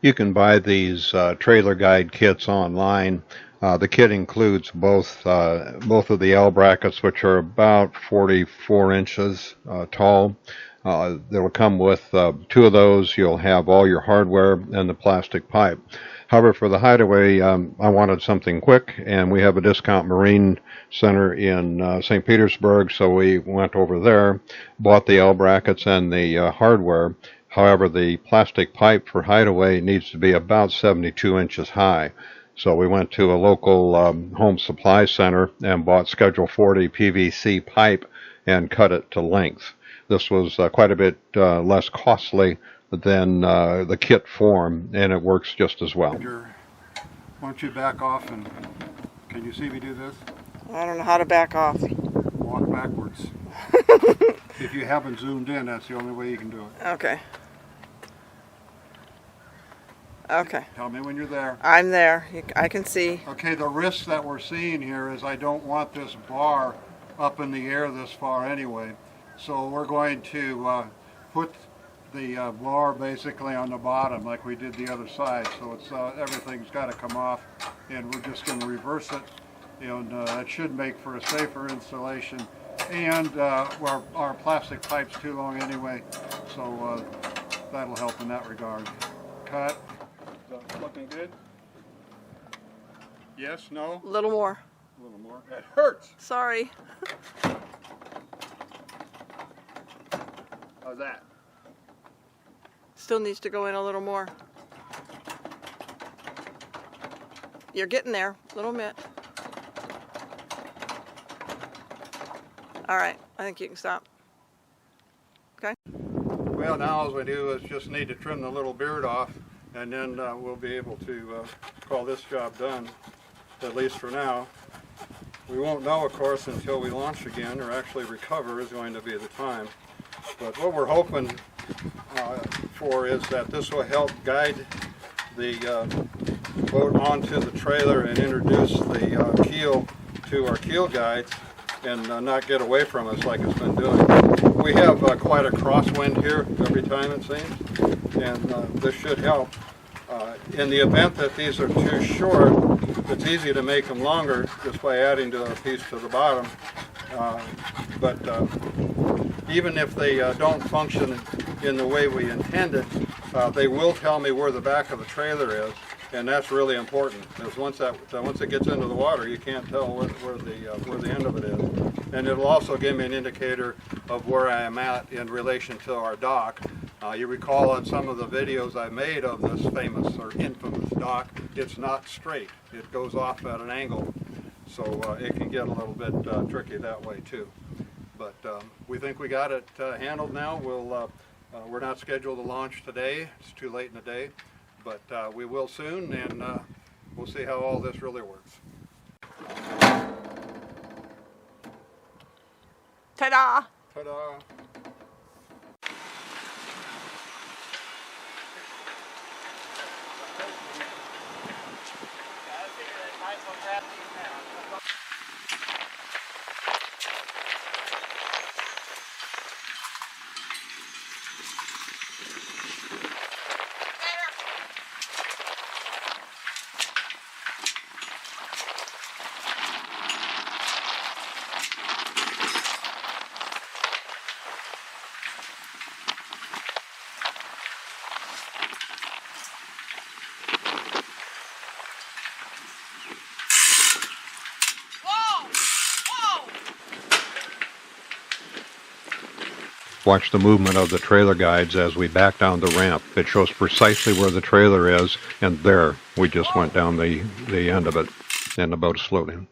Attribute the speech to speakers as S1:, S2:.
S1: You can buy these trailer guide kits online. The kit includes both of the L brackets, which are about 44 inches tall. They'll come with 2 of those. You'll have all your hardware and the plastic pipe. However, for the HideAway, I wanted something quick, and we have a discount marine center in St. Petersburg, so we went over there, bought the L brackets and the hardware. However, the plastic pipe for HideAway needs to be about 72 inches high. So we went to a local home supply center and bought Schedule 40 PVC pipe and cut it to length. This was quite a bit less costly than the kit form, and it works just as well.
S2: Why don't you back off, and can you see me do this?
S3: I don't know how to back off.
S2: Walk backwards. If you haven't zoomed in, that's the only way you can do it.
S3: Okay. Okay.
S2: Tell me when you're there.
S3: I'm there. I can see.
S2: Okay, the risk that we're seeing here is I don't want this bar up in the air this far anyway. So we're going to put the bar basically on the bottom like we did the other side. So it's everything's got to come off, and we're just going to reverse it. And that should make for a safer installation. And our plastic pipe's too long anyway, so that'll help in that regard. Cut. Looking good? Yes? No?
S3: A little more.
S2: A little more. It hurts!
S3: Sorry.
S2: How's that?
S3: Still needs to go in a little more. You're getting there. A little bit. All right. I think you can stop. Okay?
S2: Well, now all we do is just need to trim the little beard off, and then we'll be able to call this job done, at least for now. We won't know, of course, until we launch again, or actually recover is going to be the time. But what we're hoping for is that this will help guide the boat onto the trailer and introduce the keel to our keel guides and not get away from us like it's been doing. We have quite a crosswind here every time, it seems, and this should help. In the event that these are too short, it's easy to make them longer just by adding to a piece to the bottom. But even if they don't function in the way we intended, they will tell me where the back of the trailer is, and that's really important, because once it gets into the water, you can't tell where the end of it is. And it'll also give me an indicator of where I am at in relation to our dock. You recall in some of the videos I made of this famous or infamous dock, it's not straight. It goes off at an angle, so it can get a little bit tricky that way too. But we think we got it handled now. We're not scheduled to launch today. It's too late in the day, but we will soon, and we'll see how all this really works.
S3: Ta-da!
S2: Ta-da!
S1: Watch the movement of the trailer guides as we back down the ramp. It shows precisely where the trailer is, and there we just went down the end of it, and the boat is floating.